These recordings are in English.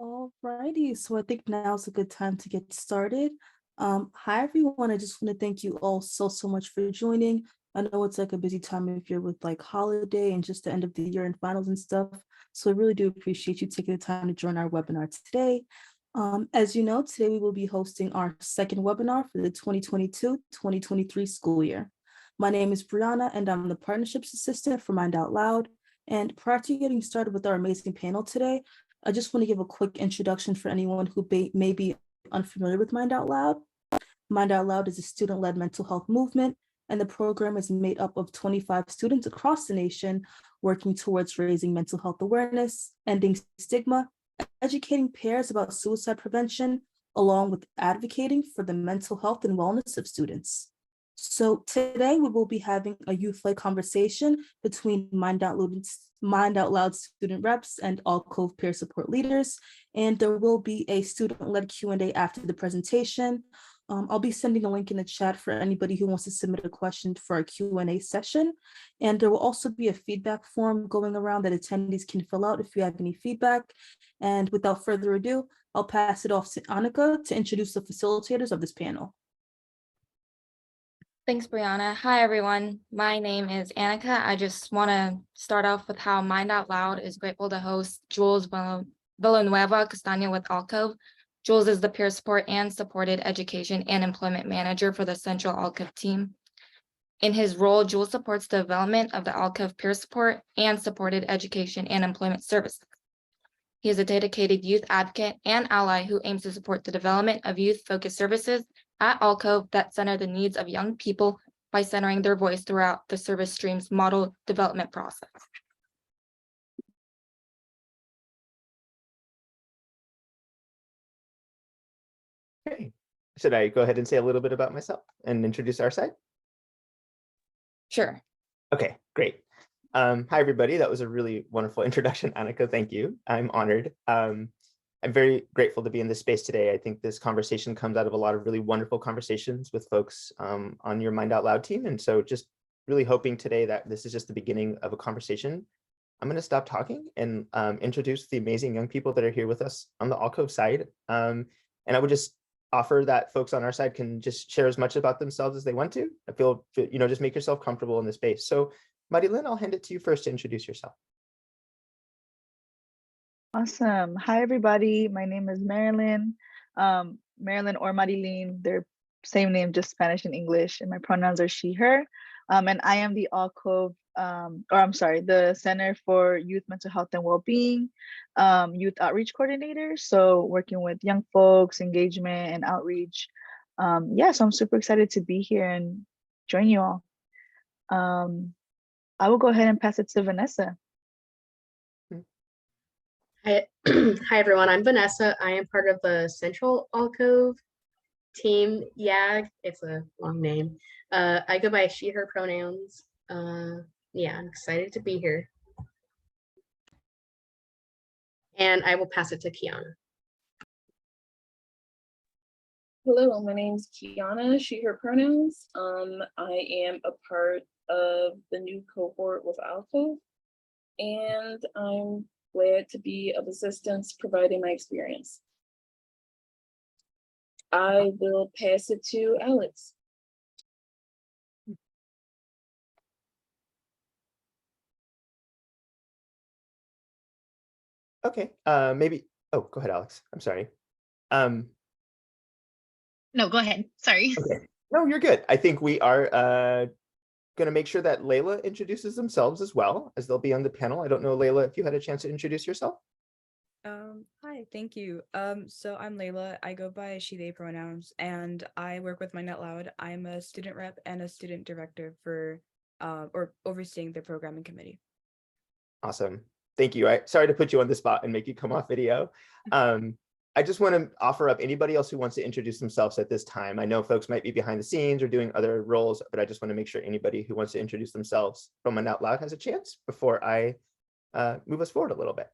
Alrighty, so I think now's a good time to get started. Hi everyone. I just want to thank you all so much for joining. I know it's like a busy time if you're with like holiday and just the end of the year and finals and stuff. So I really do appreciate you taking the time to join our webinar today. As you know, today we will be hosting our second webinar for the 2022-2023 school year. My name is Brianna and I'm the Partnerships Assistant for Mind Out Loud. And prior to getting started with our amazing panel today, I just want to give a quick introduction for anyone who may be unfamiliar with Mind Out Loud. Mind Out Loud is a student-led mental health movement, and the program is made up of 25 students across the nation working towards raising mental health awareness, ending stigma, educating peers about suicide prevention, along with advocating for the mental health and wellness of students. So today we will be having a youth-led conversation between Mind Out Loud student reps and allcove peer support leaders, and there will be a student-led Q&A after the presentation. I'll be sending a link in the chat for anybody who wants to submit a question for our Q&A session. And there will also be a feedback form going around that attendees can fill out if you have any feedback. And without further ado, I'll pass it off to Annika to introduce the facilitators of this panel. Thanks, Brianna. Hi, everyone. My name is Annika. I just want to start off with how Mind Out Loud is grateful to host Jules Villanueva Castaño with allcove. Jules is the peer support and supported education and employment manager for the Central allcove team. In his role, Jules supports the development of the allcove peer support and supported education and employment services. He is a dedicated youth advocate and ally who aims to support the development of youth-focused services at allcove that center the needs of young people by centering their voice throughout the service stream's model development process. Okay, should I go ahead and say a little bit about myself and introduce our side? Sure. Okay, great. Hi, everybody. That was a really wonderful introduction, Annika. Thank you. I'm honored. I'm very grateful to be in this space today. I think this conversation comes out of a lot of really wonderful conversations with folks on your Mind Out Loud team. And so just really hoping today that this is just the beginning of a conversation. I'm going to stop talking and introduce the amazing young people that are here with us on the allcove side. And I would just offer that folks on our side can just share as much about themselves as they want to. I feel, just make yourself comfortable in the space. So Marilyn, I'll hand it to you first to introduce yourself. Awesome. Hi, everybody. My name is Marilyn. Marilyn or Marilyn, they're same name, just Spanish and English, and my pronouns are she, her. And I am the allcove, the Center for Youth Mental Health and Wellbeing, Youth Outreach Coordinator. So working with young folks, engagement and outreach. So I'm super excited to be here and join you all. I will go ahead and pass it to Vanessa. Hi, hi everyone. I'm Vanessa. I am part of the Central allcove team. Yeah, it's a long name. I go by she, her pronouns. I'm excited to be here. And I will pass it to Kiana. Hello, my name's Kiana, she, her pronouns. I am a part of the new cohort with allcove, and I'm glad to be of assistance providing my experience. I will pass it to Alex. Okay, maybe, oh, go ahead, Alex. I'm sorry. No, go ahead. Sorry. Okay. No, you're good. I think we are going to make sure that Layla introduces themselves as well, as they'll be on the panel. I don't know, Layla, if you had a chance to introduce yourself. Hi, thank you. So I'm Layla. I go by she, they pronouns, and I work with Mind Out Loud. I'm a student rep and a student director for or overseeing the programming committee. Awesome. Thank you. Sorry to put you on the spot and make you come off video. I just want to offer up anybody else who wants to introduce themselves at this time. I know folks might be behind the scenes or doing other roles, but I just want to make sure anybody who wants to introduce themselves from Mind Out Loud has a chance before I move us forward a little bit.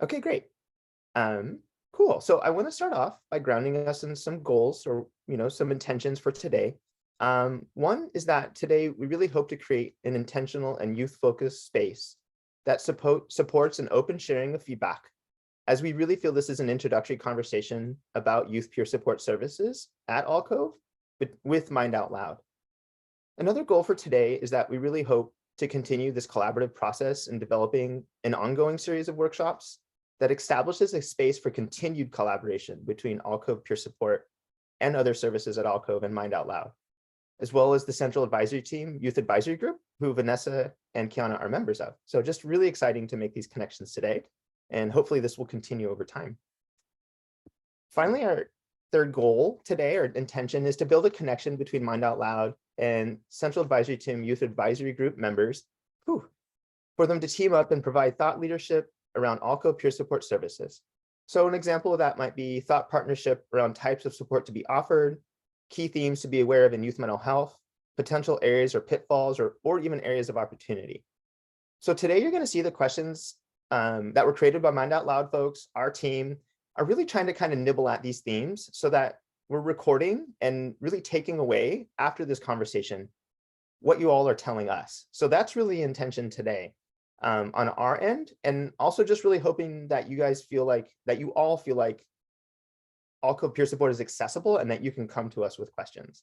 Okay, great. Cool. So I want to start off by grounding us in some goals or, some intentions for today. One is that today we really hope to create an intentional and youth-focused space that supports an open sharing of feedback, as we really feel this is an introductory conversation about youth peer support services at allcove, but with Mind Out Loud. Another goal for today is that we really hope to continue this collaborative process in developing an ongoing series of workshops that establishes a space for continued collaboration between allcove peer support and other services at allcove and Mind Out Loud, as well as the central advisory team, youth advisory group, who Vanessa and Kiana are members of. So just really exciting to make these connections today. And hopefully this will continue over time. Finally, our third goal today, or intention, is to build a connection between Mind Out Loud and central advisory team youth advisory group members, for them to team up and provide thought leadership around allcove peer support services. So an example of that might be thought partnership around types of support to be offered, key themes to be aware of in youth mental health, potential areas or pitfalls, or even areas of opportunity. So today you're going to see the questions that were created by Mind Out Loud folks. Our team are really trying to kind of nibble at these themes so that we're recording and really taking away after this conversation what you all are telling us. So that's really the intention today on our end, and also just really hoping that you guys feel like, that you all feel like allcove peer support is accessible and that you can come to us with questions.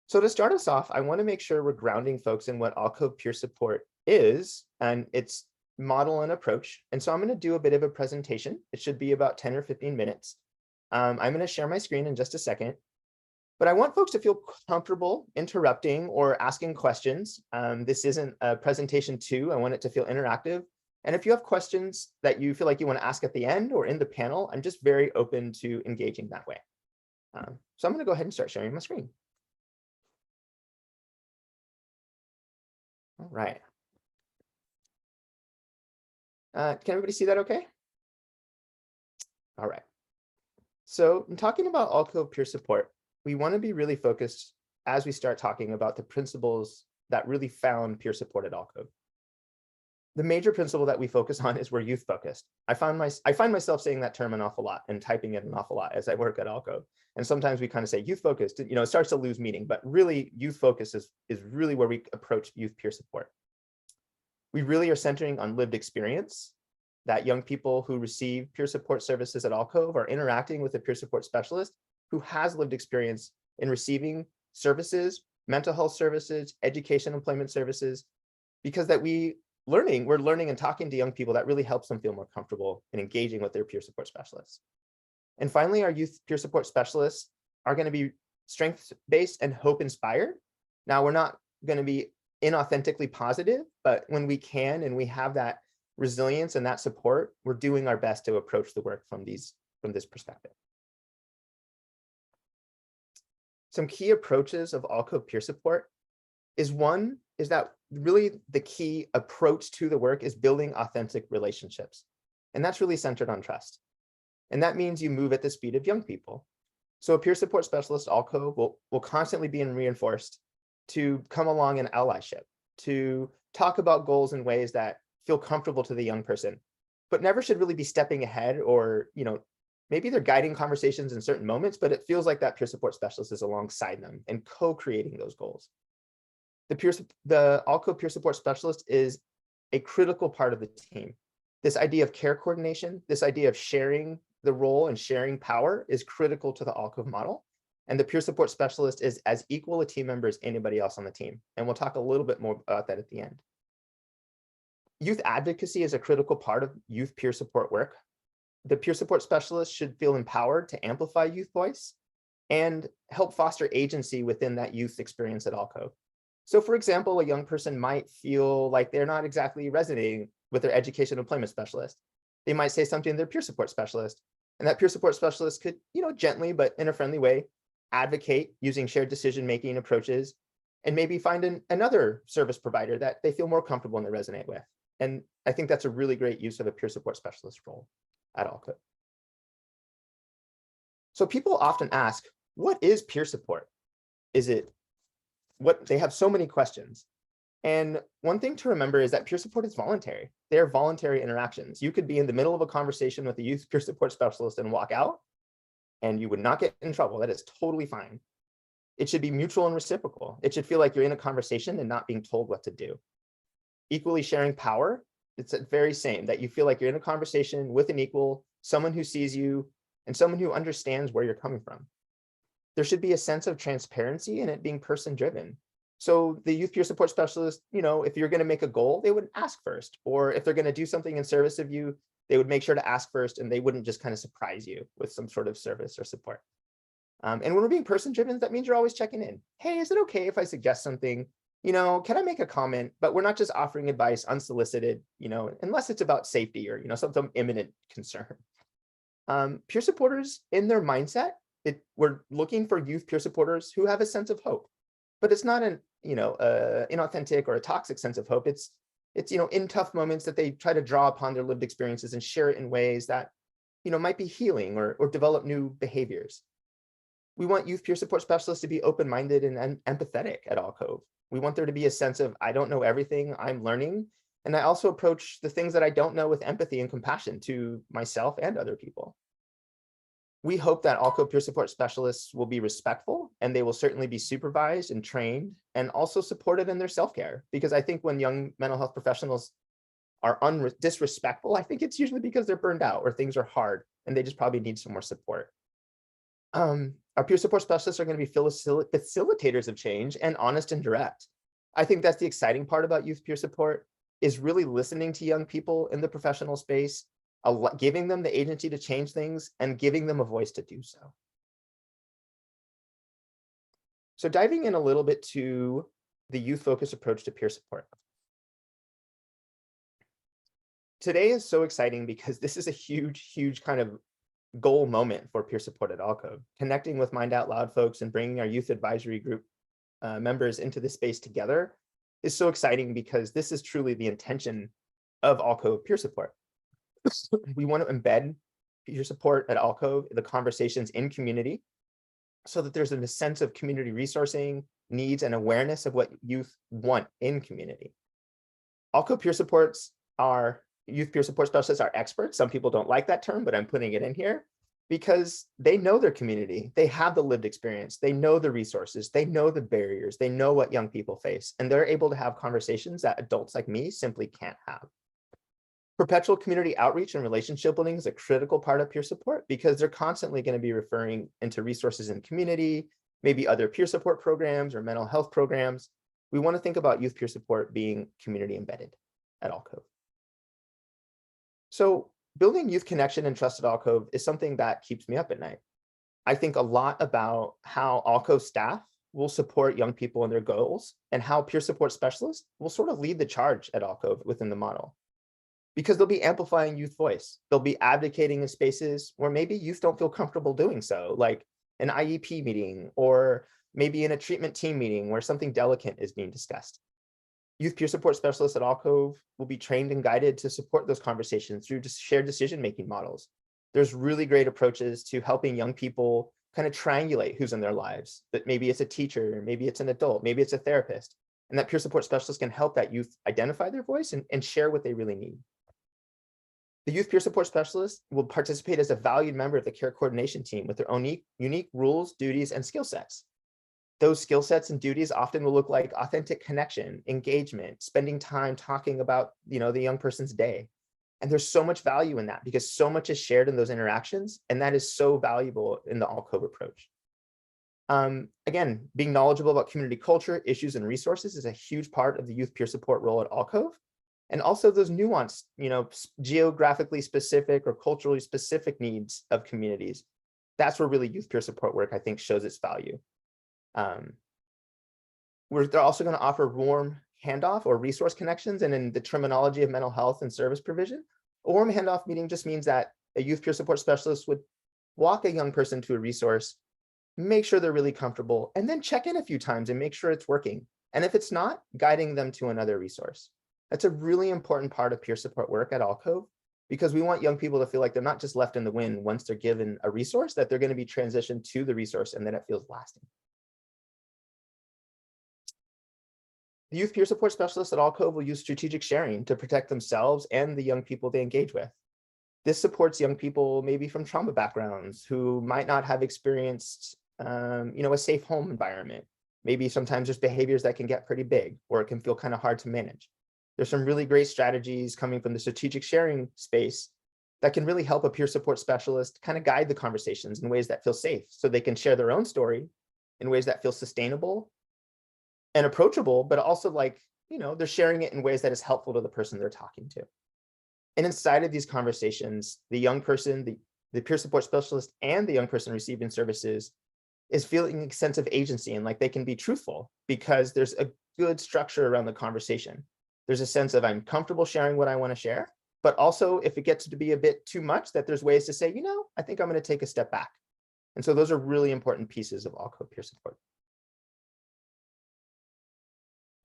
So to start us off, I want to make sure we're grounding folks in what allcove peer support is and its model and approach. And so I'm going to do a bit of a presentation. It should be about 10 or 15 minutes. I'm going to share my screen in just a second, but I want folks to feel comfortable interrupting or asking questions. This isn't a presentation too. I want it to feel interactive. And if you have questions that you feel like you want to ask at the end or in the panel, I'm just very open to engaging that way. So I'm going to go ahead and start sharing my screen. All right. Can everybody see that okay? All right. So in talking about allcove peer support, we want to be really focused as we start talking about the principles that really found peer support at allcove. The major principle that we focus on is we're youth focused. I find myself saying that term an awful lot and typing it an awful lot as I work at allcove. And sometimes we kind of say youth focused, you know, it starts to lose meaning, but really youth focus is really where we approach youth peer support. We really are centering on lived experience, that young people who receive peer support services at allcove are interacting with a peer support specialist who has lived experience in receiving services, mental health services, education, employment services, because that we're learning and talking to young people that really helps them feel more comfortable in engaging with their peer support specialists. And finally, our youth peer support specialists are going to be strengths-based and hope-inspired. Now, we're not going to be inauthentically positive, but when we can and we have that resilience and that support, we're doing our best to approach the work from this perspective. Some key approaches of allcove peer support is that really the key approach to the work is building authentic relationships. And that's really centered on trust. And that means you move at the speed of young people. So a peer support specialist allcove will constantly be reinforced to come along in allyship, to talk about goals in ways that feel comfortable to the young person, but never should really be stepping ahead or, you know, maybe they're guiding conversations in certain moments, but it feels like that peer support specialist is alongside them and co-creating those goals. The allcove peer support specialist is a critical part of the team. This idea of care coordination, this idea of sharing the role and sharing power is critical to the allcove model. And the peer support specialist is as equal a team member as anybody else on the team. And we'll talk a little bit more about that at the end. Youth advocacy is a critical part of youth peer support work. The peer support specialist should feel empowered to amplify youth voice and help foster agency within that youth experience at allcove. So for example, a young person might feel like they're not exactly resonating with their education employment specialist. They might say something to their peer support specialist, and that peer support specialist could, you know, gently but in a friendly way, advocate using shared decision-making approaches, and maybe find another service provider that they feel more comfortable and they resonate with. And I think that's a really great use of a peer support specialist role at allcove. So people often ask, what is peer support? Is it what they have so many questions. And one thing to remember is that peer support is voluntary. They're voluntary interactions. You could be in the middle of a conversation with a youth peer support specialist and walk out, and you would not get in trouble. That is totally fine. It should be mutual and reciprocal. It should feel like you're in a conversation and not being told what to do. Equally sharing power It's the very same, that you feel like you're in a conversation with an equal, someone who sees you, and someone who understands where you're coming from. There should be a sense of transparency and it being person-driven. So the youth peer support specialist, if you're going to make a goal, they would ask first. Or if they're going to do something in service of you, they would make sure to ask first, and they wouldn't just kind of surprise you with some sort of service or support. And when we're being person-driven, that means you're always checking in. Hey, is it okay if I suggest something? Can I make a comment? But we're not just offering advice unsolicited, unless it's about safety or, some imminent concern. Peer supporters, in their mindset, we're looking for youth peer supporters who have a sense of hope, but it's not an inauthentic or a toxic sense of hope. It's in tough moments that they try to draw upon their lived experiences and share it in ways that might be healing or develop new behaviors. We want youth peer support specialists to be open-minded and empathetic at allcove. We want there to be a sense of, I don't know everything, I'm learning, and I also approach the things that I don't know with empathy and compassion to myself and other people. We hope that allcove peer support specialists will be respectful, and they will certainly be supervised and trained and also supported in their self-care. Because I think when young mental health professionals are disrespectful, I think it's usually because they're burned out or things are hard and they just probably need some more support. Our peer support specialists are going to be facilitators of change and honest and direct. I think that's the exciting part about youth peer support, is really listening to young people in the professional space, giving them the agency to change things and giving them a voice to do so. So diving in a little bit to the youth-focused approach to peer support. Today is so exciting because this is a huge kind of goal moment for peer support at allcove. Connecting with Mind Out Loud folks and bringing our youth advisory group members into this space together is so exciting, because this is truly the intention of allcove peer support. We want to embed peer support at allcove, the conversations in community, so that there's a sense of community resourcing, needs, and awareness of what youth want in community. allcove peer supports are youth peer support specialists are experts. Some people don't like that term, but I'm putting it in here because they know their community. They have the lived experience. They know the resources. They know the barriers. They know what young people face, and they're able to have conversations that adults like me simply can't have. Perpetual community outreach and relationship building is a critical part of peer support, because they're constantly going to be referring into resources in community, maybe other peer support programs or mental health programs. We want to think about youth peer support being community embedded at allcove. So building youth connection and trust at allcove is something that keeps me up at night. I think a lot about how allcove staff will support young people in their goals, and how peer support specialists will sort of lead the charge at allcove within the model. Because they'll be amplifying youth voice. They'll be advocating in spaces where maybe youth don't feel comfortable doing so, like an IEP meeting, or maybe in a treatment team meeting where something delicate is being discussed. Youth peer support specialists at allcove will be trained and guided to support those conversations through shared decision-making models. There's really great approaches to helping young people kind of triangulate who's in their lives, that maybe it's a teacher, maybe it's an adult, maybe it's a therapist, and that peer support specialists can help that youth identify their voice and share what they really need. The youth peer support specialist will participate as a valued member of the care coordination team with their own unique rules, duties, and skill sets. Those skill sets and duties often will look like authentic connection, engagement, spending time talking about the young person's day. And there's so much value in that, because so much is shared in those interactions, and that is so valuable in the allcove approach. Again, being knowledgeable about community culture, issues, and resources is a huge part of the youth peer support role at allcove. And also those nuanced, geographically specific or culturally specific needs of communities. That's where really youth peer support work, I think, shows its value. They're also going to offer warm handoff or resource connections. And in the terminology of mental health and service provision, a warm handoff meeting just means that a youth peer support specialist would walk a young person to a resource, make sure they're really comfortable, and then check in a few times and make sure it's working. And if it's not, guiding them to another resource. That's a really important part of peer support work at allcove, because we want young people to feel like they're not just left in the wind once they're given a resource, that they're going to be transitioned to the resource and that it feels lasting. The youth peer support specialists at allcove will use strategic sharing to protect themselves and the young people they engage with. This supports young people maybe from trauma backgrounds who might not have experienced a safe home environment. Maybe sometimes there's behaviors that can get pretty big, or it can feel kind of hard to manage. There's some really great strategies coming from the strategic sharing space that can really help a peer support specialist kind of guide the conversations in ways that feel safe so they can share their own story in ways that feel sustainable and approachable, but also like, they're sharing it in ways that is helpful to the person they're talking to. And inside of these conversations, the young person, the peer support specialist and the young person receiving services is feeling a sense of agency and like they can be truthful because there's a good structure around the conversation. There's a sense of I'm comfortable sharing what I want to share, but also if it gets to be a bit too much, that there's ways to say, I think I'm going to take a step back. And so those are really important pieces of allcove peer support.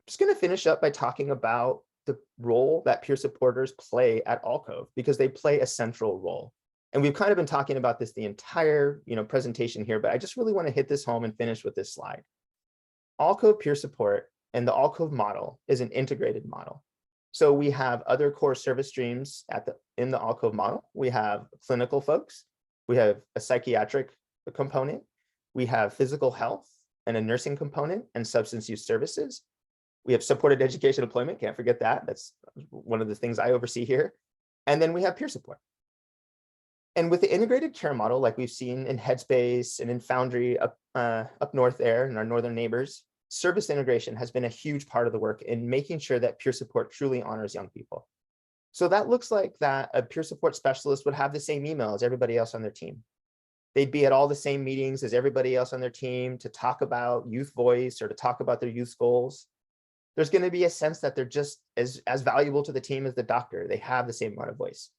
I'm just going to finish up by talking about the role that peer supporters play at allcove because they play a central role. And we've kind of been talking about this the entire presentation here, but I just really want to hit this home and finish with this slide. Allcove peer support and the allcove model is an integrated model. So we have other core service streams in the allcove model. We have clinical folks, we have a psychiatric component, we have physical health and a nursing component and substance use services. We have supported education employment, can't forget that. That's one of the things I oversee here. And then we have peer support. And with the integrated care model, like we've seen in Headspace and in Foundry up north there and our northern neighbors, service integration has been a huge part of the work in making sure that peer support truly honors young people. So that looks like that a peer support specialist would have the same email as everybody else on their team. They'd be at all the same meetings as everybody else on their team to talk about youth voice or to talk about their youth goals. There's going to be a sense that they're just as valuable to the team as the doctor. They have the same amount of voice.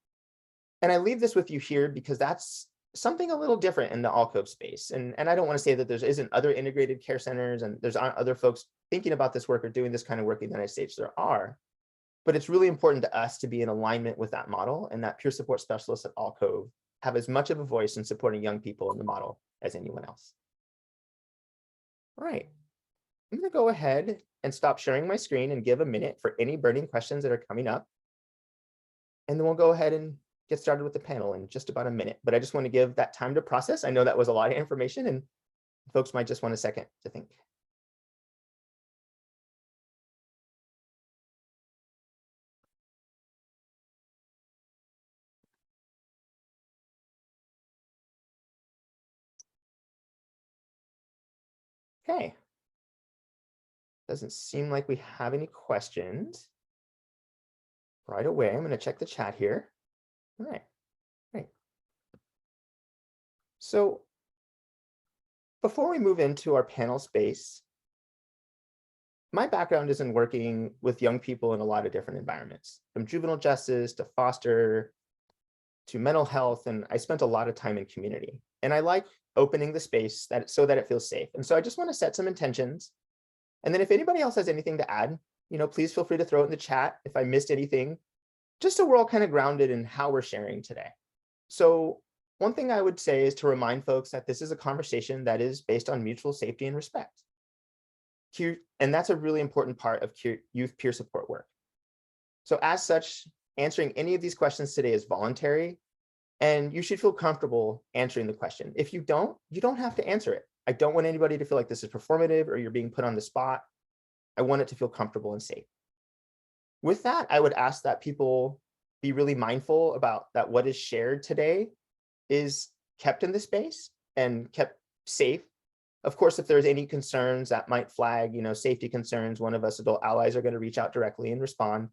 And I leave this with you here because that's something a little different in the allcove space. And I don't want to say that there isn't other integrated care centers and there's other folks thinking about this work or doing this kind of work in the United States. There are, but it's really important to us to be in alignment with that model and that peer support specialists at allcove have as much of a voice in supporting young people in the model as anyone else. All right, I'm going to go ahead and stop sharing my screen and give a minute for any burning questions that are coming up. And then we'll go ahead and get started with the panel in just about a minute, but I just want to give that time to process. I know that was a lot of information and folks might just want a second to think. Okay. Doesn't seem like we have any questions right away. I'm going to check the chat here. All right, great. So before we move into our panel space, my background is in working with young people in a lot of different environments, from juvenile justice to foster to mental health. And I spent a lot of time in community. And I like opening the space so that it feels safe. And so I just want to set some intentions. And then if anybody else has anything to add, please feel free to throw it in the chat if I missed anything, just so we're all kind of grounded in how we're sharing today. So one thing I would say is to remind folks that this is a conversation that is based on mutual safety and respect. And that's a really important part of youth peer support work. So as such, answering any of these questions today is voluntary, and you should feel comfortable answering the question. If you don't have to answer it. I don't want anybody to feel like this is performative or you're being put on the spot. I want it to feel comfortable and safe. With that, I would ask that people be really mindful about that what is shared today is kept in the space and kept safe. Of course, if there's any concerns that might flag, safety concerns, one of us adult allies are going to reach out directly and respond.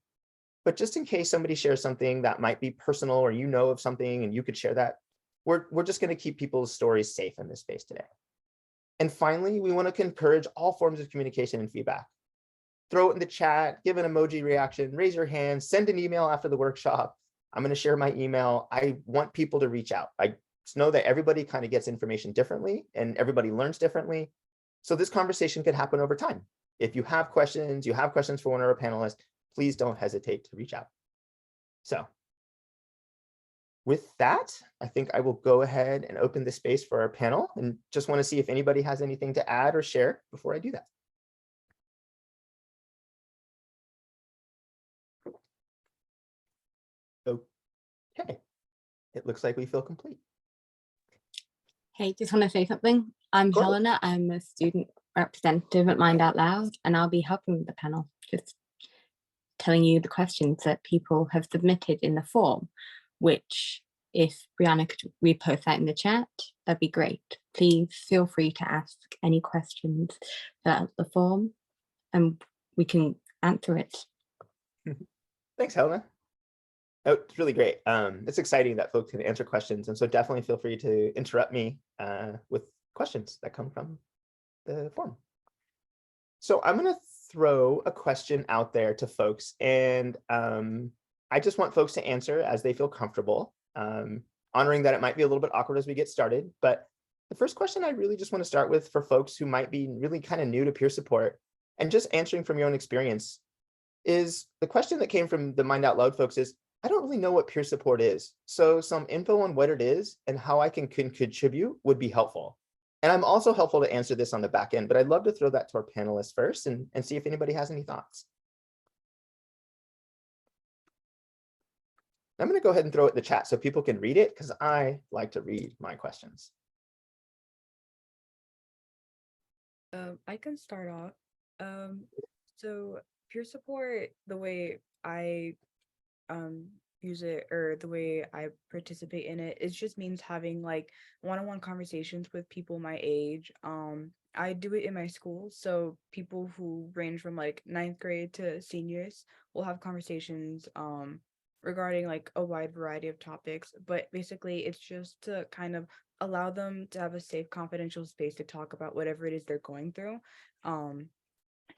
But just in case somebody shares something that might be personal or of something and you could share that, we're just going to keep people's stories safe in this space today. And finally, we want to encourage all forms of communication and feedback. Throw it in the chat, give an emoji reaction, raise your hand, send an email after the workshop. I'm going to share my email. I want people to reach out. I just know that everybody kind of gets information differently and everybody learns differently. So this conversation could happen over time. If you have questions for one of our panelists, please don't hesitate to reach out. So with that, I think I will go ahead and open the space for our panel and just want to see if anybody has anything to add or share before I do that. Okay, it looks like we feel complete. Hey, just want to say something. I'm Cool. Helena. I'm a student representative at Mind Out Loud, and I'll be helping the panel. Just telling you the questions that people have submitted in the form, which if Brianna could repost that in the chat, that'd be great. Please feel free to ask any questions about the form and we can answer it. Thanks, Helena. Oh, it's really great. It's exciting that folks can answer questions. And so definitely feel free to interrupt me with questions that come from the form. So I'm going to throw a question out there to folks, and I just want folks to answer as they feel comfortable, honoring that it might be a little bit awkward as we get started. But the first question I really just want to start with for folks who might be really kind of new to peer support and just answering from your own experience is the question that came from the Mind Out Loud folks is, I don't really know what peer support is. So some info on what it is and how I can contribute would be helpful. And I'm also helpful to answer this on the back end, but I'd love to throw that to our panelists first and see if anybody has any thoughts. I'm going to go ahead and throw it in the chat so people can read it because I like to read my questions. I can start off. So peer support, the way I use it or the way I participate in it, it just means having like one-on-one conversations with people my age. I do it in my school, so people who range from like 9th grade to seniors will have conversations regarding like a wide variety of topics, but basically it's just to kind of allow them to have a safe, confidential space to talk about whatever it is they're going through.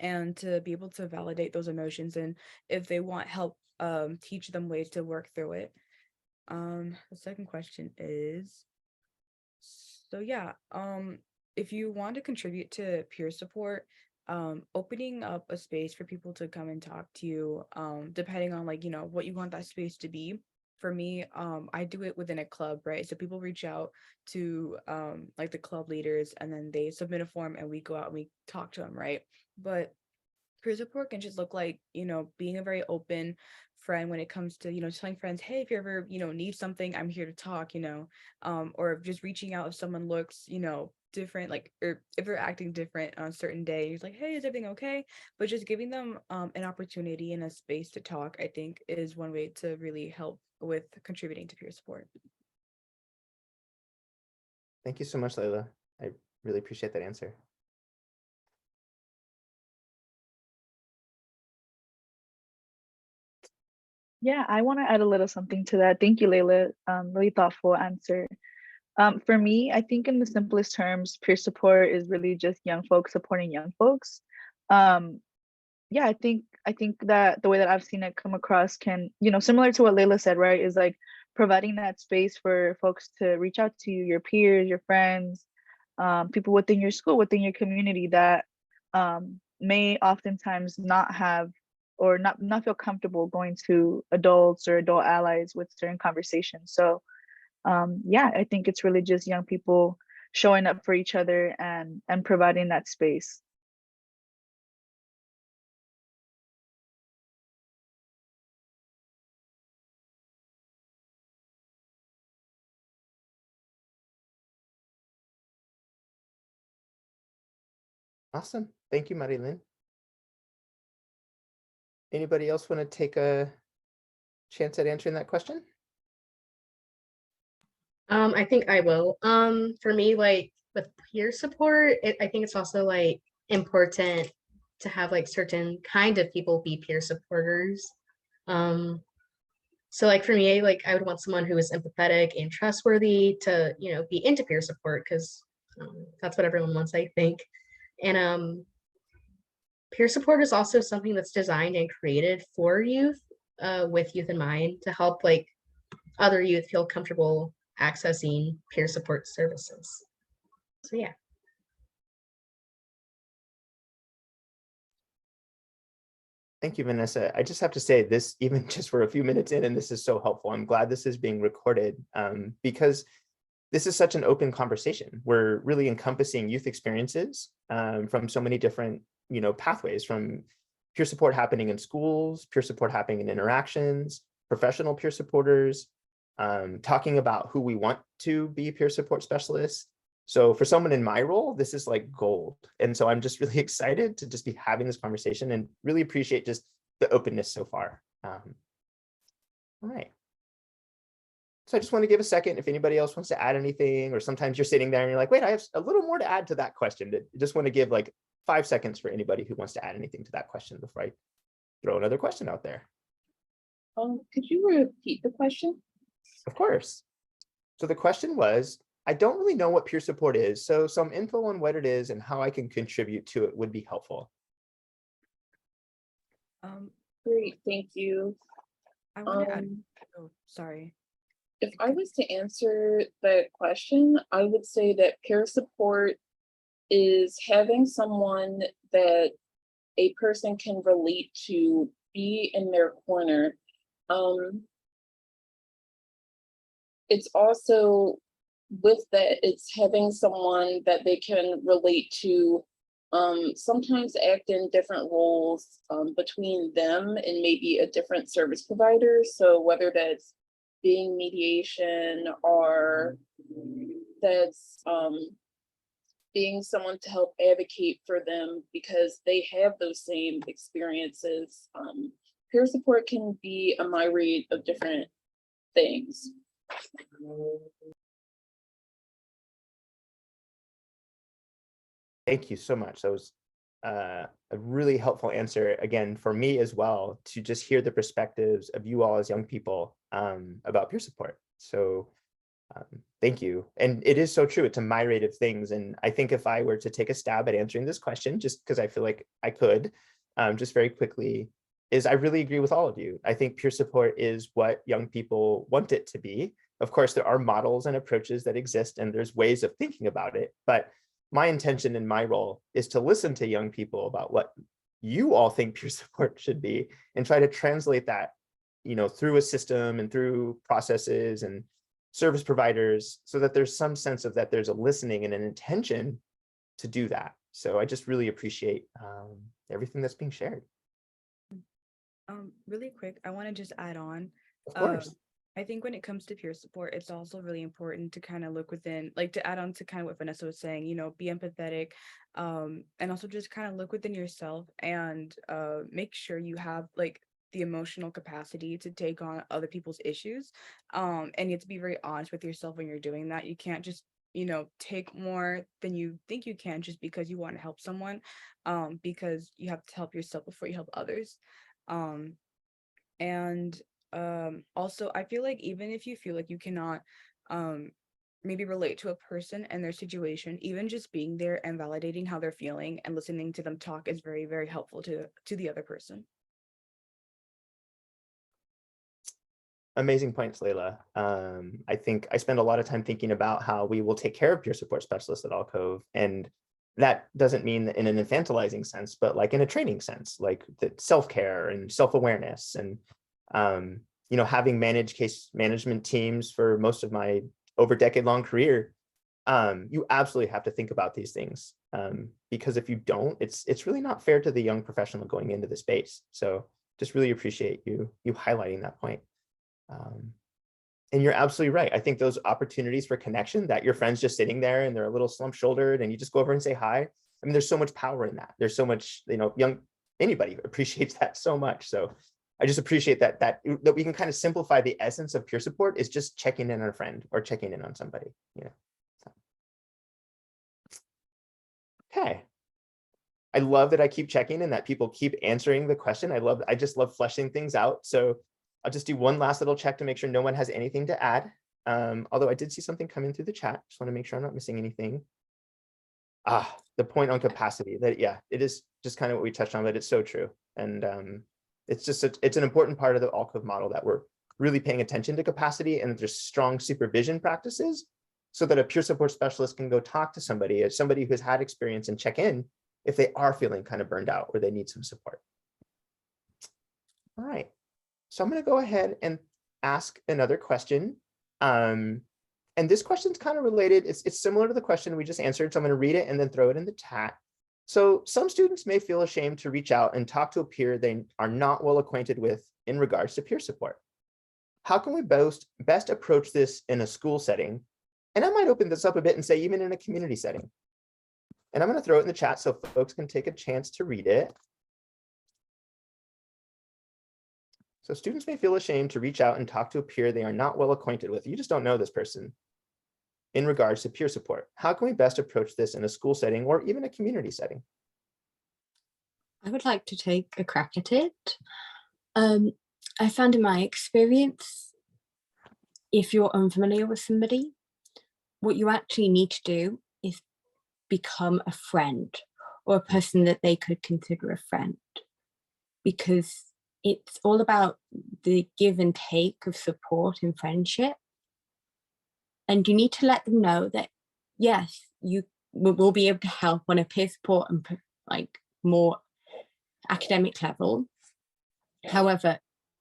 And to be able to validate those emotions, and if they want help, teach them ways to work through it. The second question is, so yeah, if you want to contribute to peer support, opening up a space for people to come and talk to you, depending on like, you know, what you want that space to be. For me, I do it within a club, right? So people reach out to like the club leaders and then they submit a form and we go out and we talk to them, right? But peer support can just look like, you know, being a very open friend when it comes to, you know, telling friends, hey, if you ever, you know, need something, I'm here to talk, you know, or just reaching out if someone looks, you know, different, like, or if they're acting different on a certain day, it's like, hey, is everything okay? But just giving them an opportunity and a space to talk, I think is one way to really help with contributing to peer support. Thank you so much, Layla. I really appreciate that answer. Yeah, I want to add a little something to that. Thank you, Layla. Really thoughtful answer. For me, I think in the simplest terms, peer support is really just young folks supporting young folks. Yeah, I think that the way that I've seen it come across can, you know, similar to what Layla said, right, is like providing that space for folks to reach out to you, your peers, your friends, people within your school, within your community that may oftentimes not have or not feel comfortable going to adults or adult allies with certain conversations. So yeah, I think it's really just young people showing up for each other and providing that space. Awesome. Thank you, Marilyn. Anybody else want to take a chance at answering that question? I think I will. For me, like with peer support, I think it's also like important to have like certain kind of people be peer supporters. So like for me, like I would want someone who is empathetic and trustworthy to, you know, be into peer support because that's what everyone wants, I think. And peer support is also something that's designed and created for youth, with youth in mind to help like other youth feel comfortable accessing peer support services. So yeah. Thank you, Vanessa. I just have to say this, even just for a few minutes in, and this is so helpful. I'm glad this is being recorded because this is such an open conversation. We're really encompassing youth experiences from so many different, you know, pathways, from peer support happening in schools, peer support happening in interactions, professional peer supporters, talking about who we want to be peer support specialists. So for someone in my role, this is like gold. And so I'm just really excited to just be having this conversation and really appreciate just the openness so far. All right. So I just want to give a second if anybody else wants to add anything, or sometimes you're sitting there and you're like, wait, I have a little more to add to that question. Just want to give like 5 seconds for anybody who wants to add anything to that question before I throw another question out there. Could you repeat the question? Of course. So the question was, I don't really know what peer support is, so some info on what it is and how I can contribute to it would be helpful. Great, thank you. I want to add. Oh, sorry. If I was to answer that question, I would say that peer support is having someone that a person can relate to be in their corner. It's also with that, it's having someone that they can relate to, sometimes act in different roles between them and maybe a different service provider. So whether that's being mediation or that's being someone to help advocate for them because they have those same experiences. Peer support can be a myriad of different things. Thank you so much. That was a really helpful answer, again, for me as well, to just hear the perspectives of you all as young people about peer support. So thank you. And it is so true. It's a myriad of things. And I think if I were to take a stab at answering this question, just because I feel like I could, just very quickly, is I really agree with all of you. I think peer support is what young people want it to be. Of course, there are models and approaches that exist, and there's ways of thinking about it. But my intention in my role is to listen to young people about what you all think peer support should be and try to translate that, through a system and through processes and service providers, so that there's some sense of that there's a listening and an intention to do that. So I just really appreciate everything that's being shared. Really quick, I want to just add on. Of course. I think when it comes to peer support, it's also really important to kind of look within, like to add on to kind of what Vanessa was saying, be empathetic, and also just kind of look within yourself and make sure you have like the emotional capacity to take on other people's issues. And you have to be very honest with yourself when you're doing that. You can't just, take more than you think you can just because you want to help someone, because you have to help yourself before you help others. And also I feel like even if you feel like you cannot maybe relate to a person and their situation, even just being there and validating how they're feeling and listening to them talk is very, very helpful to the other person. Amazing points, Layla. I think I spend a lot of time thinking about how we will take care of peer support specialists at allcove, and that doesn't mean in an infantilizing sense, but like in a training sense, like the self-care and self-awareness. And having managed case management teams for most of my over decade-long career, you absolutely have to think about these things, because if you don't, it's really not fair to the young professional going into the space. So just really appreciate you highlighting that point. And you're absolutely right. I think those opportunities for connection, that your friend's just sitting there and they're a little slump shouldered and you just go over and say hi. I mean, there's so much power in that. There's so much, anybody appreciates that so much. So I just appreciate that we can kind of simplify the essence of peer support is just checking in on a friend or checking in on somebody, So. Okay. I love that I keep checking and that people keep answering the question. I just love fleshing things out. So I'll just do one last little check to make sure no one has anything to add. Although I did see something come in through the chat. Just want to make sure I'm not missing anything. The point on capacity, that, yeah, it is just kind of what we touched on, but it's so true. And it's an important part of the allcove model that we're really paying attention to capacity, and there's strong supervision practices so that a peer support specialist can go talk to somebody who has had experience and check in if they are feeling kind of burned out or they need some support. All right. So I'm going to go ahead and ask another question. And this question is kind of related. It's similar to the question we just answered. So I'm going to read it and then throw it in the chat. So some students may feel ashamed to reach out and talk to a peer they are not well acquainted with in regards to peer support. How can we best approach this in a school setting? And I might open this up a bit and say even in a community setting. And I'm going to throw it in the chat so folks can take a chance to read it. So students may feel ashamed to reach out and talk to a peer they are not well acquainted with. You just don't know this person. In regards to peer support, how can we best approach this in a school setting or even a community setting? I would like to take a crack at it. I found in my experience, if you're unfamiliar with somebody, what you actually need to do is become a friend or a person that they could consider a friend, because it's all about the give and take of support and friendship. And you need to let them know that, yes, you will be able to help on a peer support and like more academic level. However,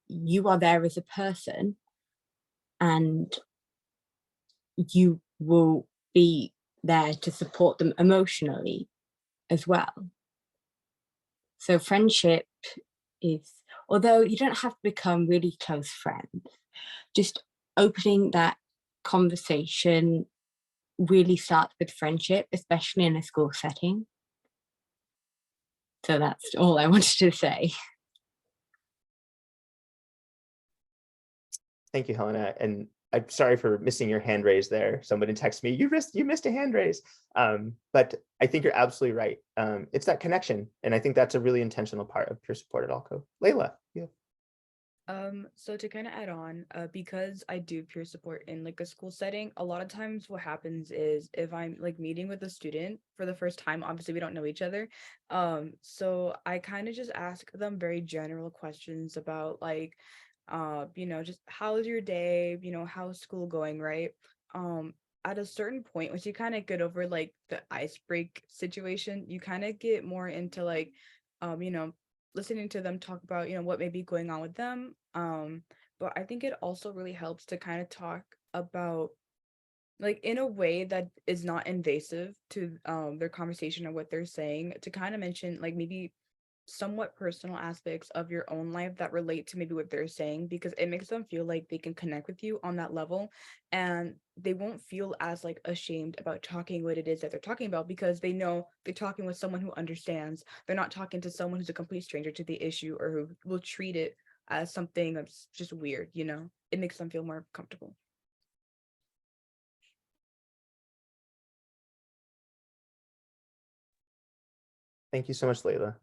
you are there as a person and you will be there to support them emotionally as well. So friendship is, although you don't have to become really close friends, just opening that conversation really starts with friendship, especially in a school setting. So that's all I wanted to say. Thank you, Helena. And I'm sorry for missing your hand raise there. Somebody texted me, you missed a hand raise. But I think you're absolutely right. It's that connection. And I think that's a really intentional part of peer support at AllCove. Layla, yeah. So to kind of add on, because I do peer support in like a school setting, a lot of times what happens is if I'm like meeting with a student for the first time, obviously we don't know each other. So I kind of just ask them very general questions about like, just how's your day, how's school going, right? At a certain point, once you kind of get over like the ice break situation, you kind of get more into like, listening to them talk about, what may be going on with them. But I think it also really helps to kind of talk about like in a way that is not invasive to their conversation or what they're saying, to kind of mention like maybe somewhat personal aspects of your own life that relate to maybe what they're saying, because it makes them feel like they can connect with you on that level, and they won't feel as like ashamed about talking what it is that they're talking about, because they know they're talking with someone who understands. They're not talking to someone who's a complete stranger to the issue or who will treat it as something that's just weird. It makes them feel more comfortable. Thank you so much, Layla.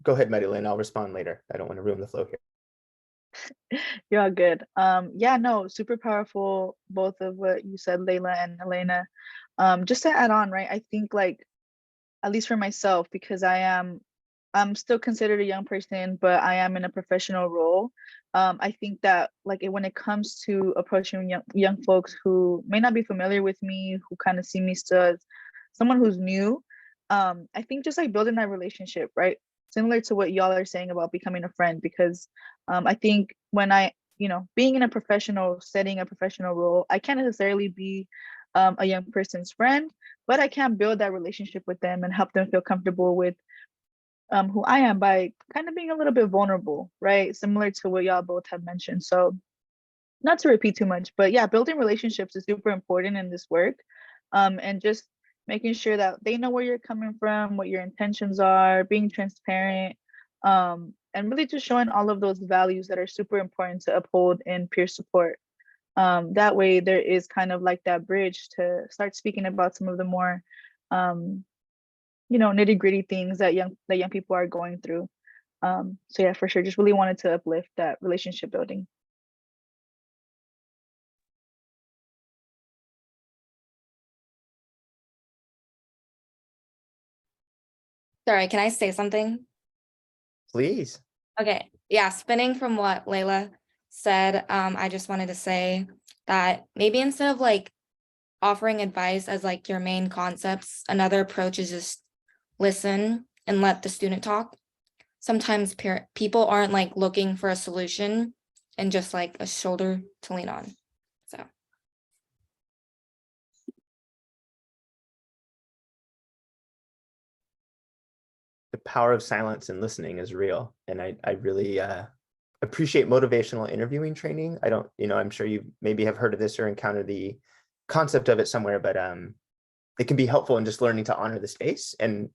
Go ahead, Marilyn. I'll respond later. I don't want to ruin the flow here. You're all good. Yeah, no, super powerful, both of what you said, Layla and Elena. Just to add on, right? I think like, at least for myself, because I'm still considered a young person, but I am in a professional role. I think that like when it comes to approaching young folks who may not be familiar with me, who kind of see me still as someone who's new, I think just like building that relationship, right? Similar to what y'all are saying about becoming a friend, because I think when being in a professional setting, a professional role, I can't necessarily be a young person's friend, but I can build that relationship with them and help them feel comfortable with who I am by kind of being a little bit vulnerable, right? Similar to what y'all both have mentioned. So not to repeat too much, but yeah, building relationships is super important in this work. And just making sure that they know where you're coming from, what your intentions are, being transparent, and really just showing all of those values that are super important to uphold in peer support. That way there is kind of like that bridge to start speaking about some of the more nitty-gritty things that young people are going through. So yeah, for sure, just really wanted to uplift that relationship building. Sorry, can I say something? Please. Okay, yeah, spinning from what Layla said, I just wanted to say that maybe instead of like offering advice as like your main concepts, another approach is just listen and let the student talk. Sometimes people aren't like looking for a solution and just like a shoulder to lean on. So. The power of silence and listening is real. And I really appreciate motivational interviewing training. I don't, I'm sure you maybe have heard of this or encountered the concept of it somewhere, but it can be helpful in just learning to honor the space. And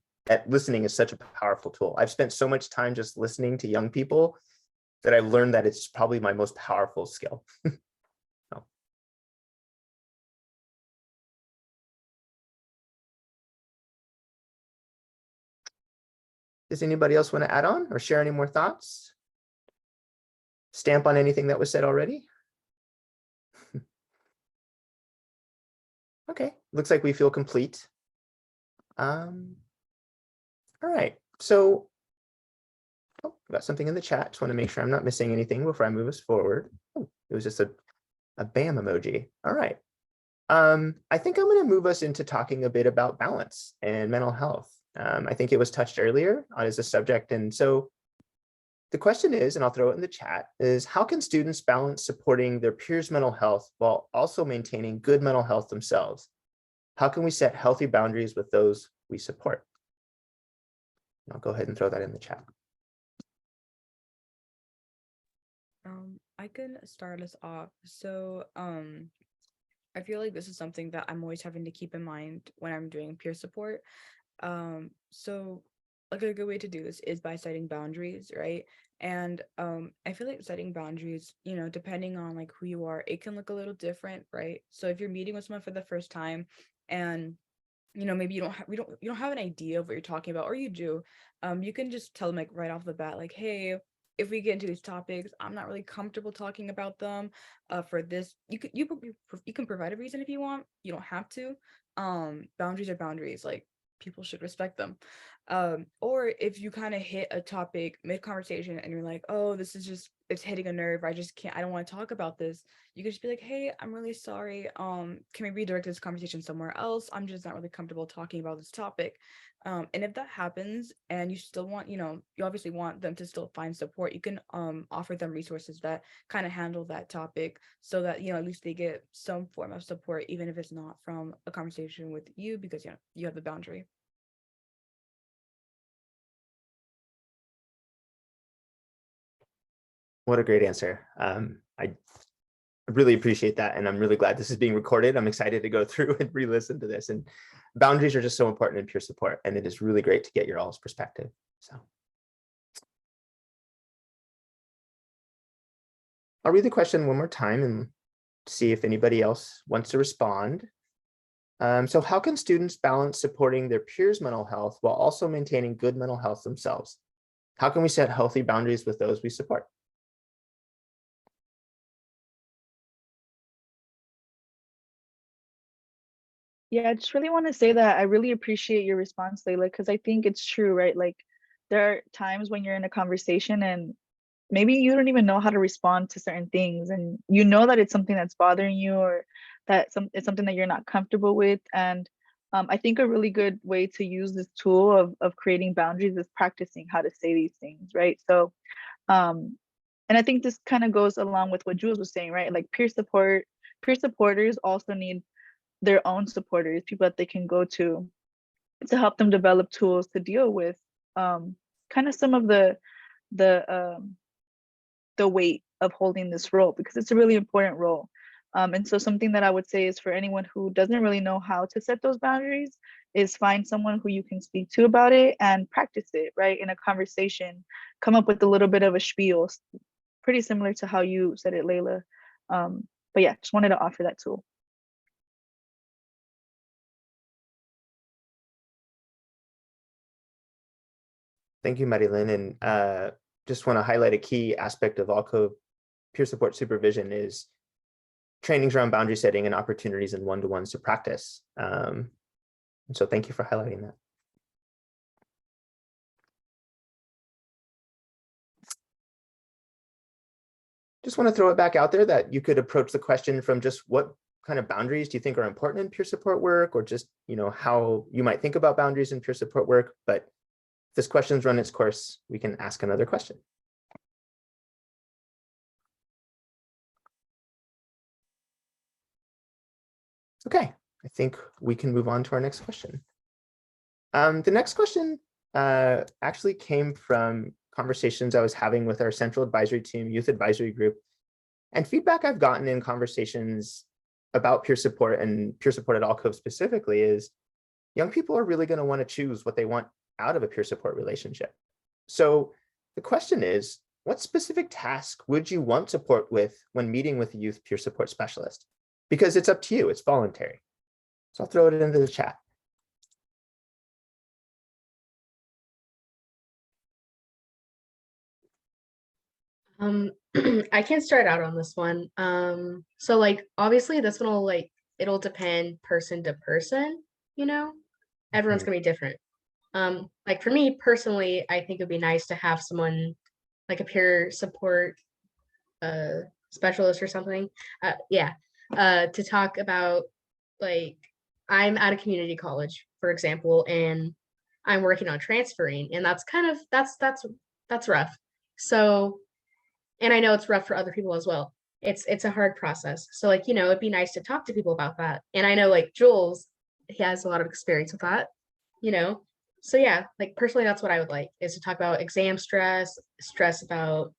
listening is such a powerful tool. I've spent so much time just listening to young people that I've learned that it's probably my most powerful skill. So. Does anybody else want to add on or share any more thoughts? Stamp on anything that was said already? Okay, looks like we feel complete. All right, so oh, got something in the chat. Just want to make sure I'm not missing anything before I move us forward. Oh, it was just a BAM emoji. All right. I think I'm going to move us into talking a bit about balance and mental health. I think it was touched earlier as a subject. And so the question is, and I'll throw it in the chat, is how can students balance supporting their peers' mental health while also maintaining good mental health themselves? How can we set healthy boundaries with those we support? I'll go ahead and throw that in the chat. I can start us off. So I feel like this is something that I'm always having to keep in mind when I'm doing peer support. So like a good way to do this is by setting boundaries, right? And I feel like setting boundaries, you know, depending on like who you are, it can look a little different, right? So if you're meeting with someone for the first time and you know, maybe you don't have an idea of what you're talking about, or you do, you can just tell them like right off the bat, like, hey, if we get into these topics, I'm not really comfortable talking about them. For this, you can provide a reason if you want. You don't have to. Boundaries are boundaries. Like people should respect them. Or if you kind of hit a topic mid conversation and you're like, oh, this is just it's hitting a nerve. I just can't. I don't want to talk about this. You could just be like, hey, I'm really sorry. Can we redirect this conversation somewhere else? I'm just not really comfortable talking about this topic. And if that happens and you still want, you know, you obviously want them to still find support, you can offer them resources that kind of handle that topic so that, you know, at least they get some form of support, even if it's not from a conversation with you, because, you know, you have the boundary. What a great answer. I really appreciate that. And I'm really glad this is being recorded. I'm excited to go through and re-listen to this. And boundaries are just so important in peer support. And it is really great to get your all's perspective. So I'll read the question one more time and see if anybody else wants to respond. So how can students balance supporting their peers' mental health while also maintaining good mental health themselves? How can we set healthy boundaries with those we support? Yeah, I just really want to say that I really appreciate your response, Layla, because I think it's true, right? Like there are times when you're in a conversation and maybe you don't even know how to respond to certain things, and you know that it's something that's bothering you or that it's something that you're not comfortable with. And I think a really good way to use this tool of creating boundaries is practicing how to say these things, right? So and I think this kind of goes along with what Jules was saying, right? Like peer supporters also need their own supporters, people that they can go to help them develop tools to deal with kind of some of the weight of holding this role, because it's a really important role. And so something that I would say is for anyone who doesn't really know how to set those boundaries is find someone who you can speak to about it and practice it, right? In a conversation, come up with a little bit of a spiel, pretty similar to how you said it, Layla. But yeah, just wanted to offer that tool. Thank you, Marilyn. And just want to highlight a key aspect of allcove peer support supervision is trainings around boundary setting and opportunities and one-to-ones to practice. And so thank you for highlighting that. Just want to throw it back out there that you could approach the question from just what kind of boundaries do you think are important in peer support work, or just, you know, how you might think about boundaries in peer support work. But if this question's run its course, we can ask another question. Okay, I think we can move on to our next question. The next question actually came from conversations I was having with our central advisory team, youth advisory group, and feedback I've gotten in conversations about peer support and peer support at allcove specifically is young people are really going to want to choose what they want out of a peer support relationship. So the question is, what specific task would you want support with when meeting with a youth peer support specialist? Because it's up to you, it's voluntary. So I'll throw it into the chat. I can start out on this one. So like obviously this one will it'll depend person to person, you know, everyone's gonna be different. Like for me personally, I think it'd be nice to have someone like a peer support specialist or something. To talk about like I'm at a community college, for example, and I'm working on transferring, and that's kind of that's rough. So, and I know it's rough for other people as well. It's a hard process. So like, you know, it'd be nice to talk to people about that. And I know like Jules, he has a lot of experience with that, you know. So yeah, like personally that's what I would like is to talk about exam stress, stress about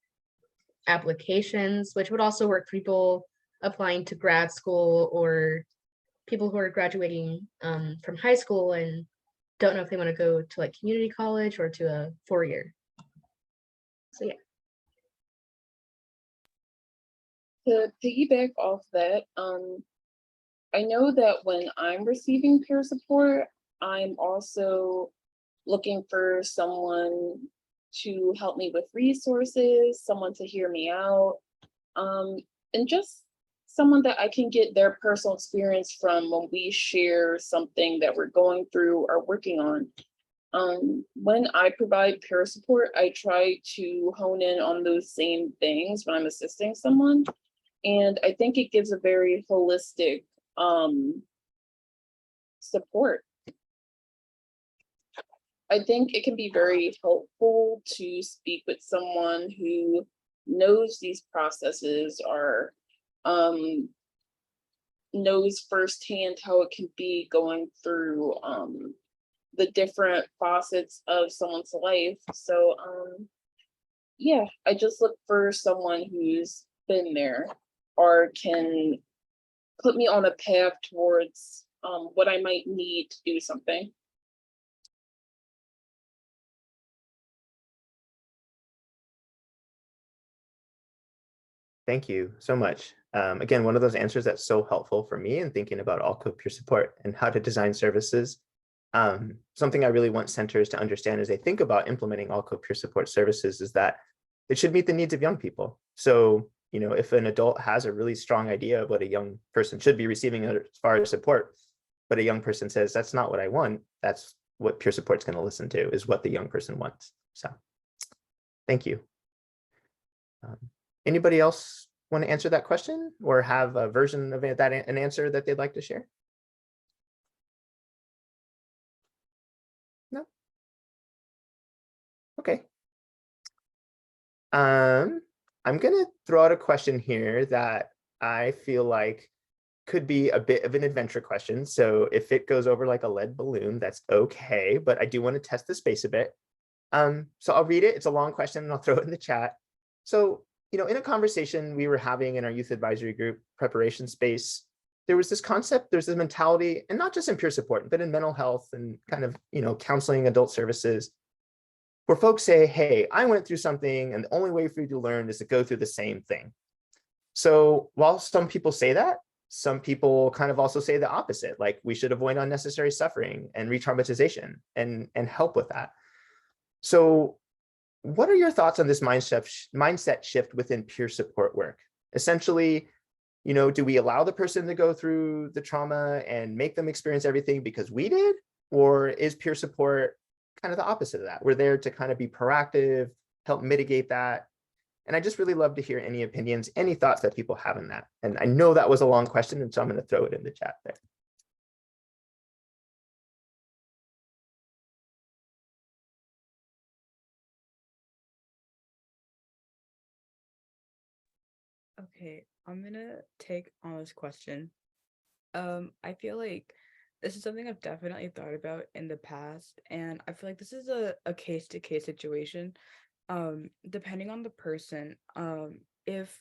applications, which would also work for people applying to grad school or people who are graduating from high school and don't know if they want to go to like community college or to a 4-year. So yeah. To piggyback off that, I know that when I'm receiving peer support, I'm also looking for someone to help me with resources, someone to hear me out, and just someone that I can get their personal experience from when we share something that we're going through or working on. When I provide peer support, I try to hone in on those same things when I'm assisting someone. And I think it gives a very holistic support. I think it can be very helpful to speak with someone who knows these processes or knows firsthand how it can be going through the different facets of someone's life. So yeah, I just look for someone who's been there or can put me on a path towards what I might need to do something. Thank you so much. Again, one of those answers that's so helpful for me in thinking about allcove peer support and how to design services. Something I really want centers to understand as they think about implementing allcove peer support services is that it should meet the needs of young people. So, you know, if an adult has a really strong idea of what a young person should be receiving as far as support, but a young person says, that's not what I want, that's what peer support's going to listen to, is what the young person wants. So thank you. Anybody else want to answer that question or have a version of that, an answer that they'd like to share? No? Okay. I'm gonna throw out a question here that I feel like could be a bit of an adventure question. So if it goes over like a lead balloon, that's okay, but I do want to test the space a bit. So I'll read it. It's a long question and I'll throw it in the chat. So, you know, in a conversation we were having in our youth advisory group preparation space, there was this concept, there's this mentality, and not just in peer support, but in mental health and kind of, you know, counseling, adult services, where folks say, hey, I went through something and the only way for you to learn is to go through the same thing. So while some people say that, some people kind of also say the opposite, like we should avoid unnecessary suffering and re-traumatization and help with that. So what are your thoughts on this mindset shift within peer support work? Essentially, you know, do we allow the person to go through the trauma and make them experience everything because we did? Or is peer support kind of the opposite of that? We're there to kind of be proactive, help mitigate that. And I just really love to hear any opinions, any thoughts that people have in that. And I know that was a long question, and so I'm going to throw it in the chat there. Okay, I'm gonna take on this question. I feel like this is something I've definitely thought about in the past, and I feel like this is a case-to-case situation. Depending on the person, if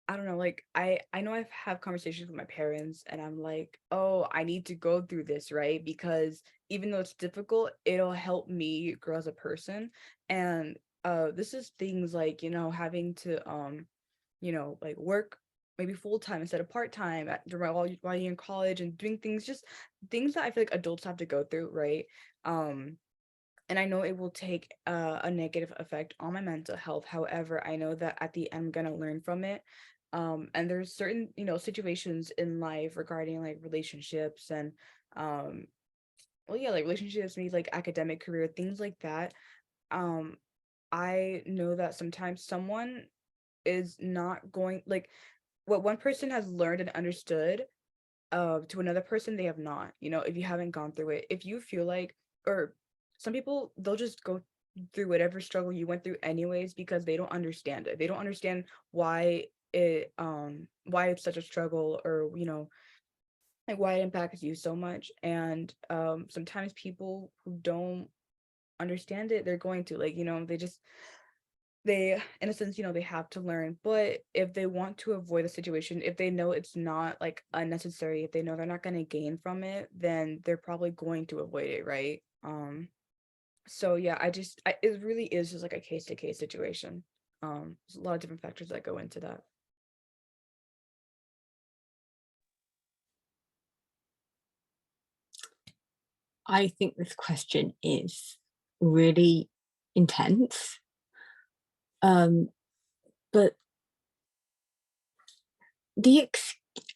I don't know, like I know I've had conversations with my parents and I'm like, oh, I need to go through this, right? Because even though it's difficult, it'll help me grow as a person. And this is things like, having to like work maybe full-time instead of part-time while you're in college, and doing things, just things that I feel like adults have to go through, right? And I know it will take a negative effect on my mental health. However, I know that at the end I'm gonna learn from it. And there's certain, situations in life regarding like relationships and well, yeah, like relationships, maybe like academic career, things like that. Um, I know that sometimes someone is not going, like, what one person has learned and understood to another person they have not. If you haven't gone through it, if you feel like, or some people, they'll just go through whatever struggle you went through anyways, because they don't understand it. They don't understand why it's such a struggle, or like why it impacts you so much. And sometimes people who don't understand it, they're going to, like, they in a sense, they have to learn. But if they want to avoid the situation, if they know it's not like unnecessary, if they know they're not going to gain from it, then they're probably going to avoid it, right? So yeah, it really is just like a case-to-case situation. There's a lot of different factors that go into that. I think this question is really intense. But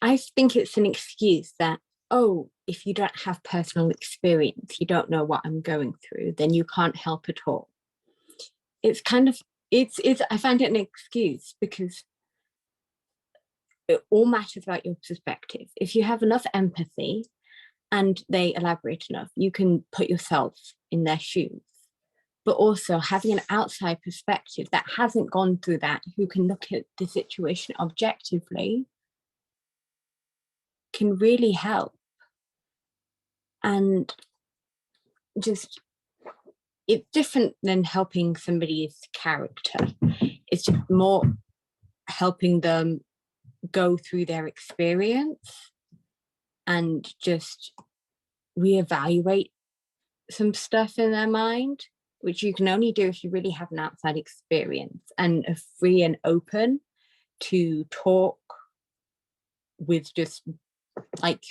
I think it's an excuse that, oh, if you don't have personal experience, you don't know what I'm going through, then you can't help at all. It's kind of, I find it an excuse, because it all matters about your perspective. If you have enough empathy and they elaborate enough, you can put yourself in their shoes. But also having an outside perspective that hasn't gone through that, who can look at the situation objectively, can really help. And just, it's different than helping somebody's character. It's just more helping them go through their experience and just reevaluate some stuff in their mind, which you can only do if you really have an outside experience and are free and open to talk with just like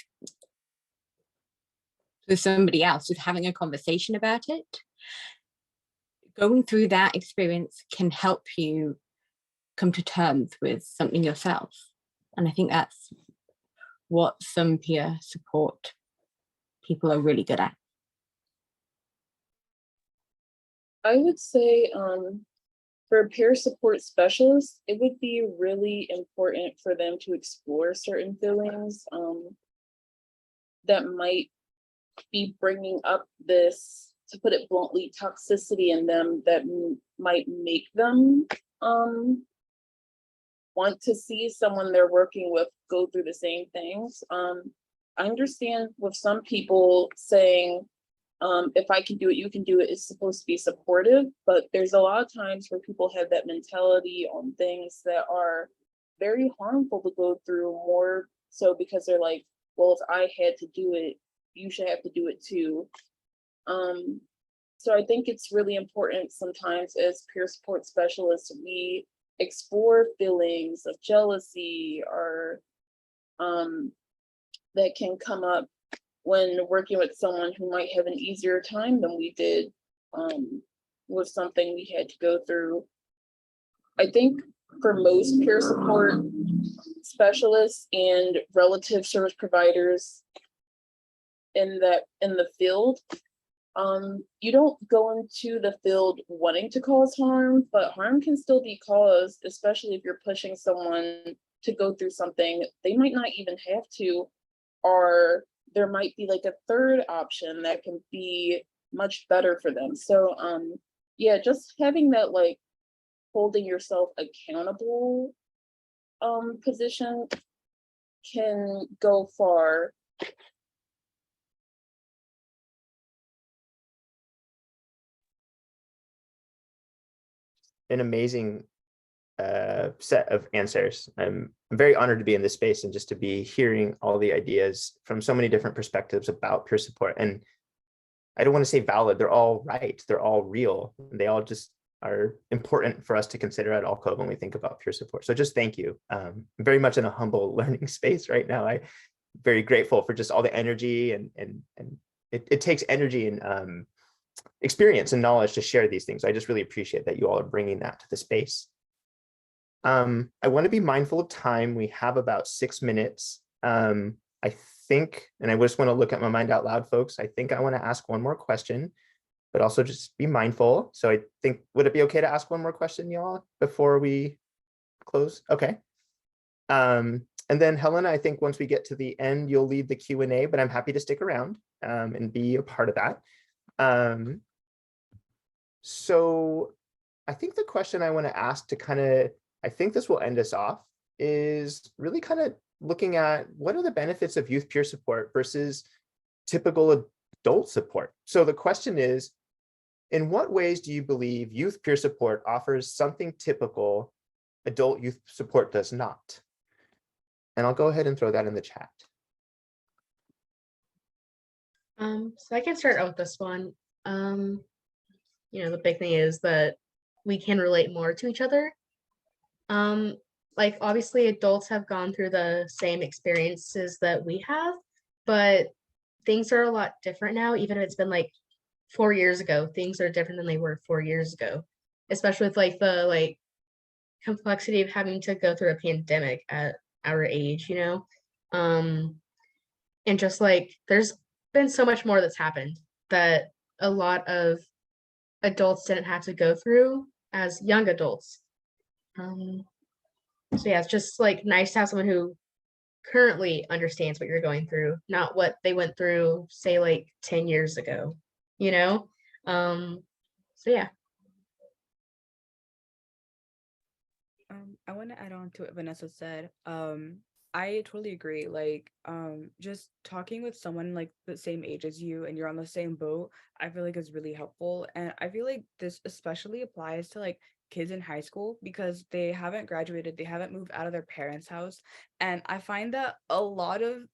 with somebody else, just having a conversation about it. Going through that experience can help you come to terms with something yourself. And I think that's what some peer support people are really good at. I would say for a peer support specialist, it would be really important for them to explore certain feelings that might be bringing up this, to put it bluntly, toxicity in them that might make them want to see someone they're working with go through the same things. I understand with some people saying, if I can do it, you can do it, is supposed to be supportive, but there's a lot of times where people have that mentality on things that are very harmful to go through, more so because they're like, well, if I had to do it, you should have to do it too. So I think it's really important sometimes as peer support specialists, we explore feelings of jealousy or that can come up when working with someone who might have an easier time than we did with something we had to go through. I think for most peer support specialists and relative service providers in the field, you don't go into the field wanting to cause harm, but harm can still be caused, especially if you're pushing someone to go through something they might not even have to, or there might be like a third option that can be much better for them. So yeah, just having that like holding yourself accountable position can go far. An amazing set of answers. I'm very honored to be in this space and just to be hearing all the ideas from so many different perspectives about peer support. And I don't want to say valid, they're all right, they're all real. They all just are important for us to consider at allcove when we think about peer support. So just thank you. I'm very much in a humble learning space right now. I'm very grateful for just all the energy and it takes energy and experience and knowledge to share these things. I just really appreciate that you all are bringing that to the space. I want to be mindful of time. We have about 6 minutes. I think, and I just want to look at my mind out loud, folks. I think I want to ask one more question, but also just be mindful. So I think, would it be okay to ask one more question, y'all, before we close? Okay. And then Helena, I think once we get to the end, you'll lead the Q&A, but I'm happy to stick around and be a part of that. So I think the question I want to ask to kind of, I think this will end us off, is really kind of looking at what are the benefits of youth peer support versus typical adult support. So the question is, in what ways do you believe youth peer support offers something typical adult youth support does not? And I'll go ahead and throw that in the chat. So I can start out with this one. You know, the big thing is that we can relate more to each other. Like obviously adults have gone through the same experiences that we have, but things are a lot different now. Even if it's been like 4 years ago, things are different than they were 4 years ago, especially with like the complexity of having to go through a pandemic at our age, you know. And just like there's been so much more that's happened that a lot of adults didn't have to go through as young adults. So yeah, it's just like nice to have someone who currently understands what you're going through, not what they went through, say like 10 years ago, you know? So yeah. I want to add on to what Vanessa said. I totally agree. Like, just talking with someone like the same age as you and you're on the same boat, I feel like is really helpful. And I feel like this especially applies to like kids in high school because they haven't graduated, they haven't moved out of their parents' house. And I find that a lot of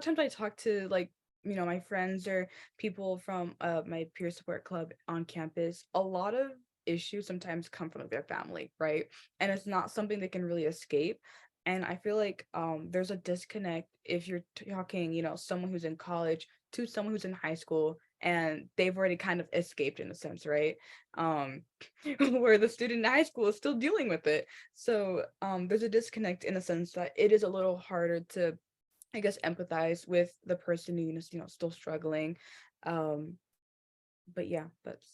times I talk to like, you know, my friends or people from my peer support club on campus, a lot of issues sometimes come from their family, right? And it's not something they can really escape. And I feel like there's a disconnect if you're talking, you know, someone who's in college to someone who's in high school and they've already kind of escaped in a sense, right? Where the student in high school is still dealing with it. So there's a disconnect in a sense that it is a little harder to, I guess, empathize with the person who's, you know, still struggling. But yeah, that's.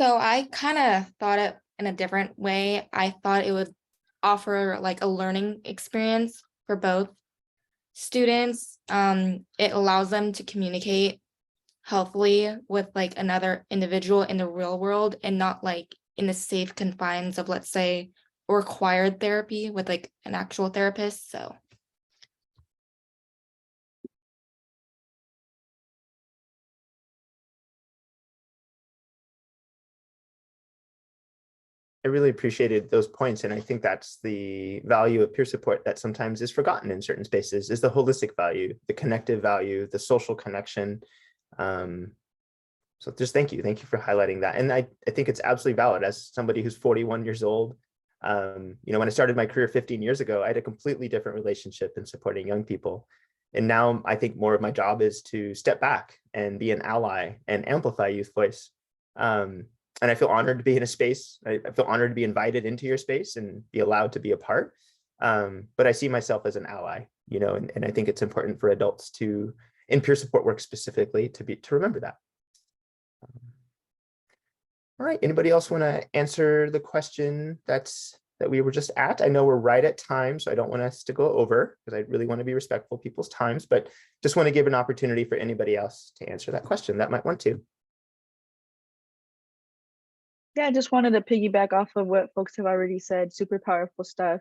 So I kind of thought it in a different way. I thought it would offer like a learning experience for both students. It allows them to communicate healthily with like another individual in the real world and not like in the safe confines of, let's say, required therapy with like an actual therapist. So I really appreciated those points. And I think that's the value of peer support that sometimes is forgotten in certain spaces, is the holistic value, the connective value, the social connection. So just thank you. Thank you for highlighting that. And I think it's absolutely valid as somebody who's 41 years old. You know, when I started my career 15 years ago, I had a completely different relationship in supporting young people. And now I think more of my job is to step back and be an ally and amplify youth voice. And I feel honored to be in a space. I feel honored to be invited into your space and be allowed to be a part. But I see myself as an ally, you know, and I think it's important for adults to, in peer support work specifically, to remember that. All right, anybody else want to answer the question that we were just at? I know we're right at time, so I don't want us to go over because I really want to be respectful of people's times, but just want to give an opportunity for anybody else to answer that question that might want to. Yeah, I just wanted to piggyback off of what folks have already said, super powerful stuff.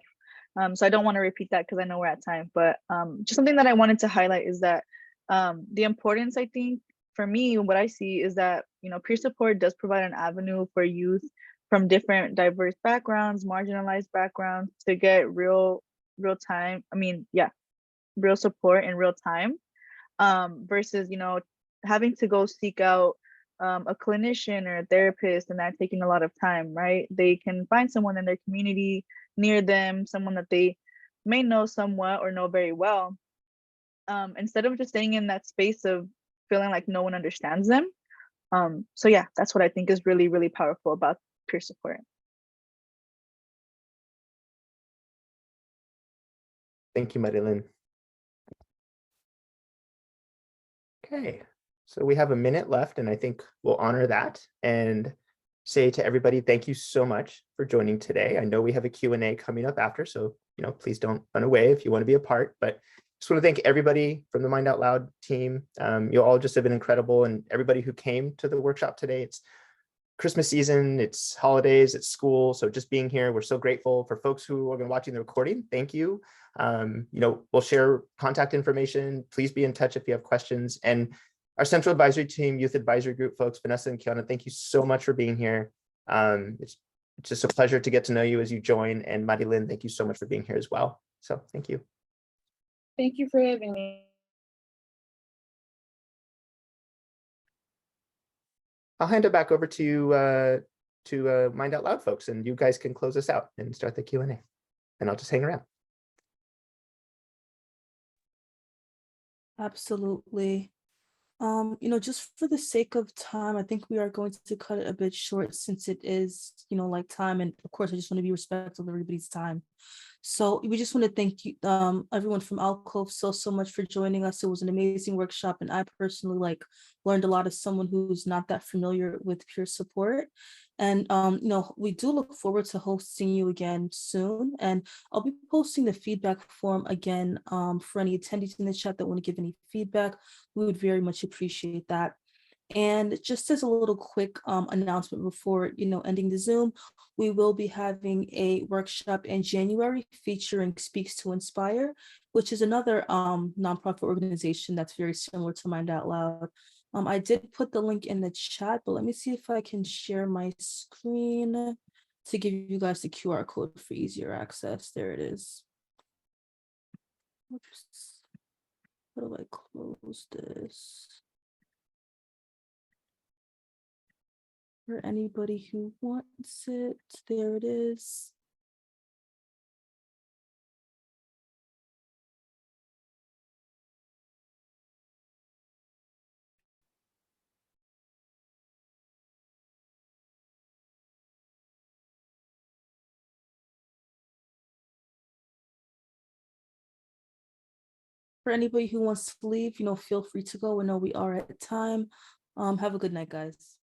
So I don't want to repeat that because I know we're at time, but just something that I wanted to highlight is that the importance, I think, for me, what I see is that, you know, peer support does provide an avenue for youth from different diverse backgrounds, marginalized backgrounds to get real time, real support in real time, versus, you know, having to go seek out a clinician or a therapist and that taking a lot of time, right? They can find someone in their community near them, someone that they may know somewhat or know very well, instead of just staying in that space of feeling like no one understands them. So yeah, that's what I think is really, really powerful about peer support. Thank you, Marilyn. Okay, so we have a minute left, and I think we'll honor that and say to everybody, thank you so much for joining today. I know we have a Q&A coming up after, so please don't run away if you want to be a part, but just want to thank everybody from the Mind Out Loud team. You all just have been incredible, and everybody who came to the workshop today. It's Christmas season, it's holidays, it's school, so just being here, we're so grateful. For folks who are going to be watching the recording, thank you. We'll share contact information. Please be in touch if you have questions. And our Central Advisory Team, Youth Advisory Group folks, Vanessa and Kiana, thank you so much for being here. It's just a pleasure to get to know you as you join. And Marilyn, thank you so much for being here as well. So thank you. Thank you for having me. I'll hand it back over to Mind Out Loud folks, and you guys can close us out and start the Q&A. And I'll just hang around. Absolutely. Just for the sake of time, I think we are going to cut it a bit short since it is, like time. And of course, I just want to be respectful of everybody's time. So we just want to thank you, everyone from Alcove so much for joining us. It was an amazing workshop, and I personally learned a lot as someone who's not that familiar with peer support. And we do look forward to hosting you again soon. And I'll be posting the feedback form again for any attendees in the chat that want to give any feedback. We would very much appreciate that. And just as a little quick announcement before ending the Zoom, we will be having a workshop in January featuring Speaks to Inspire, which is another nonprofit organization that's very similar to Mind Out Loud. I did put the link in the chat, but let me see if I can share my screen to give you guys the QR code for easier access. There it is. Oops. How do I close this? For anybody who wants it, there it is. For anybody who wants to leave, feel free to go. I know we are at time. Have a good night, guys.